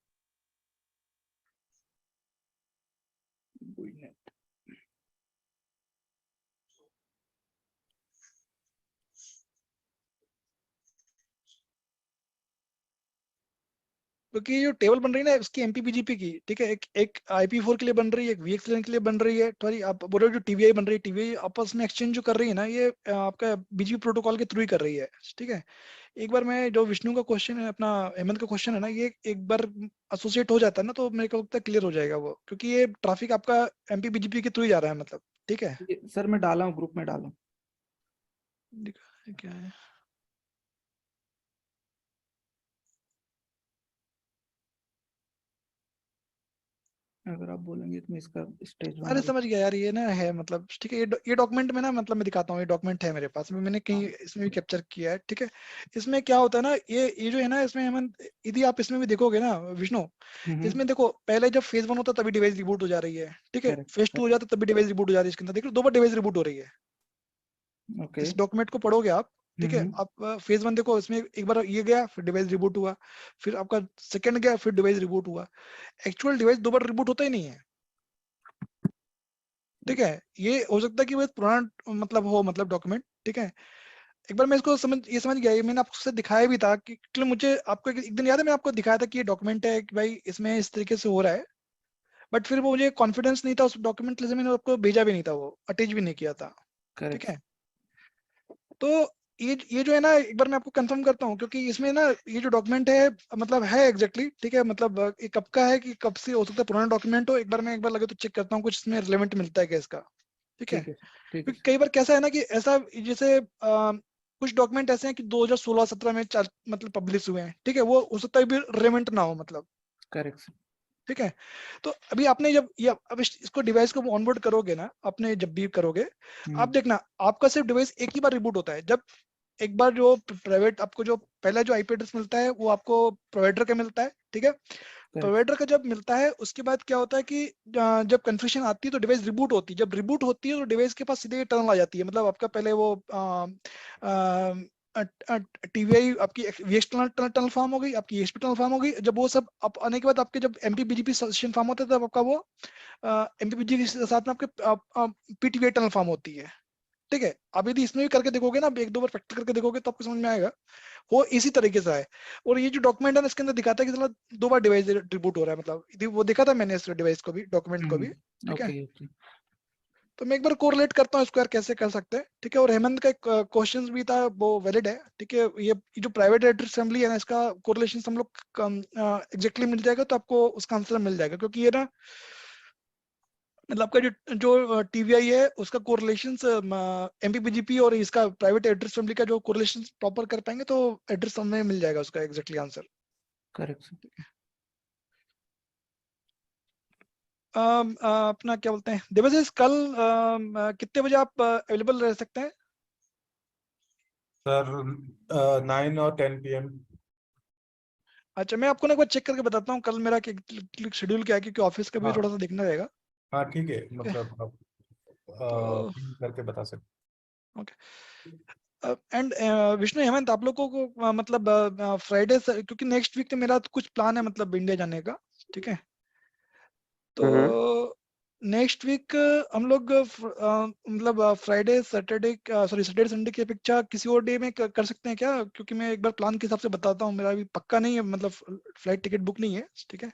क्योंकि ये जो टेबल बन रही है ना उसकी MPPGP की, ठीक है, एक IP4 के लिए बन रही है, एक VXLAN के लिए बन रही है, सॉरी आप बोल रहे हो जो TVI बन रही है, TVI आपस में एक्सचेंज जो कर रही है ना, ये आपका BGP प्रोटोकॉल के थ्रू ही कर रही है, ठीक है। एक बार मैं जो विष्णु का क्वेश्चन है, अपना हेमंत का क्वेश्चन है ना, ये एक बार एसोसिएट हो जाता है ना तो मेरे को लगता है क्लियर हो जाएगा वो, क्योंकि ये ट्रैफिक आपका MPPGP के थ्रू ही जा रहा है मतलब, ठीक है। सर मैं डाला हूँ, ग्रुप में डाला हूँ। क्या है, अगर आप बोलेंगे तो मैं इसका स्टेज वन अरे वाला। समझ गया यार, ये ना है मतलब, ठीक है, ये डॉक्यूमेंट में ना, मतलब मैं दिखाता हूँ, ये डॉक्यूमेंट है मेरे पास में, मैंने कहीं इसमें भी कैप्चर किया है, ठीक है। इसमें क्या होता है ना, ये जो है ना, इसमें हम यदि आप इसमें भी देखोगे ना विष्णु, इसमें देखो पहले जब फेज 1 होता है तभी डिवाइस रिबूट हो जा रही है, ठीक है। करेक्ट। फेज 2 हो जाता है तभी डिवाइस रिबूट हो जा रही है, इसके अंदर देख लो 2 बार डिवाइस रिबूट हो रही है। ओके। इस डॉक्यूमेंट को पढ़ोगे आप, ठीक है, आप फेज 1 देखो, इसमें एक बार ये गया फिर डिवाइस रिबूट हुआ, फिर आपका सेकंड गया फिर डिवाइस रिबूट हुआ। एक्चुअल डिवाइस 2 बार रिबूट होता ही नहीं है, ठीक है। ये हो सकता है कि वो एक पुराना मतलब हो, मतलब डॉक्यूमेंट, ठीक है। एक बार मैं इसको समझ गया, ये मैंने आपको दिखाया भी था कि मुझे आपको एक दिन याद है मैंने आपको दिखाया था कि ये डॉक्यूमेंट है कि भाई इसमें इस तरीके से हो रहा है, बट फिर वो मुझे कॉन्फिडेंस नहीं था उस डॉक्यूमेंट के लिए, मैंने आपको भेजा भी नहीं था, वो अटैच भी नहीं किया था, ठीक करेक्ट। है। तो ये जो है ना, एक बार मैं आपको कंफर्म करता हूँ, क्योंकि इसमें ना ये जो डॉक्यूमेंट है मतलब है एग्जैक्टली, ठीक है, मतलब ये कब का है कि कब से हो सकता है पुराना डॉक्यूमेंट हो, एक बार लगे तो चेक करता हूँ कुछ इसमें रिलेवेंट मिलता है क्या इसका, ठीक है। ठीक है, ठीक है। क्योंकि कई बार कैसा है ना कि ऐसा जैसे कुछ डॉक्यूमेंट ऐसे हैं कि 2016-17 में मतलब पब्लिश हुए हैं, ठीक है, वो हो सकता है भी रिलेवेंट ना हो मतलब, करेक्ट। ठीक है। तो अभी आपने जब ये अब इसको डिवाइस को ऑनबोर्ड करोगे ना, आपने जब भी करोगे, आप देखना आपका सिर्फ डिवाइस एक ही बार रिबूट होता है, जब एक बार जो प्राइवेट आपको जो पहला जो IP एड्रेस मिलता है वो आपको प्रोवाइडर का मिलता है, ठीक है। प्रोवाइडर का जब मिलता है उसके बाद क्या होता है कि जब कन्फ्यूजन आती है तो डिवाइस रिबूट होती है, जब रिबूट होती है तो डिवाइस के पास सीधे टर्न आ जाती है, मतलब आपका पहले वो TVI आपकी VX टनल फॉर्म हो गई, आपकी EXP टनल फॉर्म हो गई, जब वो सब आने के बाद आपके जब MPBGP सेशन फॉर्म होता है तब आपका वो MPBGP के साथ में आपके PTVI टनल फॉर्म होती है, ठीक है। अब यदि इसमें भी करके देखोगे ना, एक दो बार प्रैक्टिस करके देखोगे तो आपको समझ में आएगा वो इसी तरीके से है। और ये जो डॉक्यूमेंट है ना इसके अंदर दिखाता है कि चलो 2 बार डिवाइस रिबूट हो रहा है, मतलब वो देखा था मैंने इस डिवाइस को भी, डॉक्यूमेंट को भी, ठीक है। Okay, okay. तो मैं एक बार कोरिलेट करता हूँ इसको यार कैसे कर सकते हैं, ठीक है। और हेमंत का एक क्वेश्चन भी था, वो वैलिड है, ठीक है। ये जो प्राइवेट डायरेक्टरी असेंबली है ना, इसका कोरिलेशन हम लोग एग्जैक्टली मिल जाएगा, तो आपको उसका आंसर मिल जाएगा, क्योंकि ये ना मतलब आपका जो टीवीआई है उसका कोरिलेशन एमपीपीजीपी और इसका प्राइवेट एड्रेस असेंबली का जो कोरिलेशन प्रॉपर कर पाएंगे तो एड्रेस हमें मिल जाएगा उसका एग्जैक्टली आंसर। Correct sir. अपना क्या बोलते हैं देवाशीष, कल कितने बजे आप अवेलेबल रह सकते हैं? सर 9 और 10 PM। अच्छा, मैं आपको ना एक बार चेक करके बताता हूँ कल मेरा शेड्यूल क्या है, क्योंकि ऑफिस का भी हाँ। थोड़ा सा देखना रहेगा। हाँ ठीक है, मतलब आप तो ping करके बता सकते। एंड विष्णु हेमंत, आप लोगों को मतलब फ्राइडे, क्योंकि नेक्स्ट वीक तो मेरा तो कुछ प्लान है मतलब इंडिया जाने का, ठीक है। तो नेक्स्ट वीक हम लोग मतलब फ्राइडे सैटरडे सैटरडे संडे की अपेक्षा किसी और डे में कर सकते हैं क्या? क्योंकि मैं एक बार प्लान के हिसाब से बताता हूँ, मेरा अभी पक्का नहीं है, मतलब फ्लाइट टिकट बुक नहीं है, ठीक है।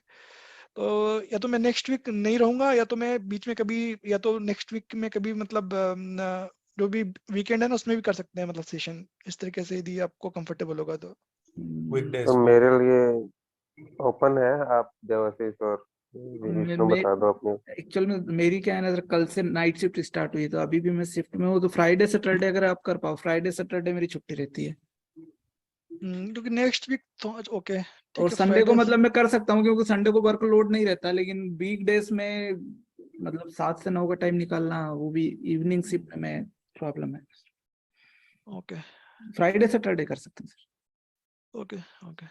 तो या तो मैं नेक्स्ट वीक नहीं रहूंगा, या तो मैं बीच में कभी, या तो नेक्स्ट वीक में कभी मतलब जो भी वीकेंड है ना उसमें भी कर सकते हैं मतलब सेशन, इस तरीके से यदि आपको कंफर्टेबल होगा तो। वीकडेज तो को मेरे लिए ओपन है, आप देवाशीष और विष्णु मैं बता दो अपने। एक्चुअल में मेरी क्या है ना सर, कल से नाइट शिफ्ट स्टार्ट हुई है, तो अभी भी मैं शिफ्ट में हूँ, तो फ्राइडे सैटरडे अगर आप कर पाओ, फ्राइडे सैटरडे मेरी छुट्टी रहती है। क्योंकि नेक्स्ट वीक तो ओके, ठीक और है। संडे को फ्राइडे मतलब मैं कर सकता हूँ, क्योंकि संडे को वर्कलोड नहीं रहता, लेकिन वीक डेज में मतलब 7 से 9 का टाइम निकालना, वो भी इवनिंग शिफ्ट में प्रॉब्लम है। ओके फ्राइडे सैटरडे कर सकते हैं सर। ओके ओके,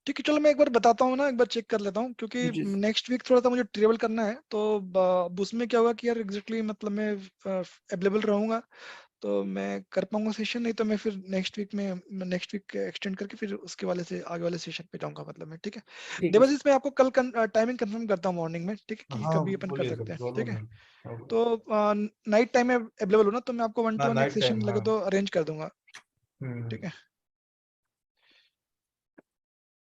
ठीक है। चलो मैं एक बार बताता हूँ ना, एक बार चेक कर लेता हूँ, क्योंकि जी। नेक्स्ट वीक थोड़ा सा मुझे ट्रेवल करना है, तो अब उसमें क्या होगा कि यार एग्जैक्टली मतलब मैं अवेलेबल रहूंगा तो मैं कर पाऊंगा सेशन, नहीं तो मैं फिर नेक्स्ट वीक एक्सटेंड करके फिर उसके वाले से आगे वाले सेशन पे जाऊंगा मतलब मैं, ठीक है। ठीक है सर। देवाशीष, मैं आपको कल टाइमिंग कंफर्म करता हूँ मॉर्निंग में, ठीक है, कि हाँ कभी अपन कर बोलिए सर, सकते हैं, ठीक प्रॉब्लम है। नहीं। तो नाइट टाइम में अवेलेबल हो ना, तो मैं आपको 1 to 1 एक नाइट सेशन टाइम, लगे हाँ। तो अरेंज कर दूंगा, ठीक है।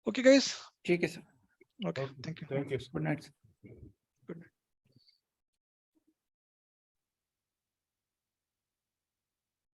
ओके गाइस, ठीक है sir. Okay, thank you. Thank you. Good night sir.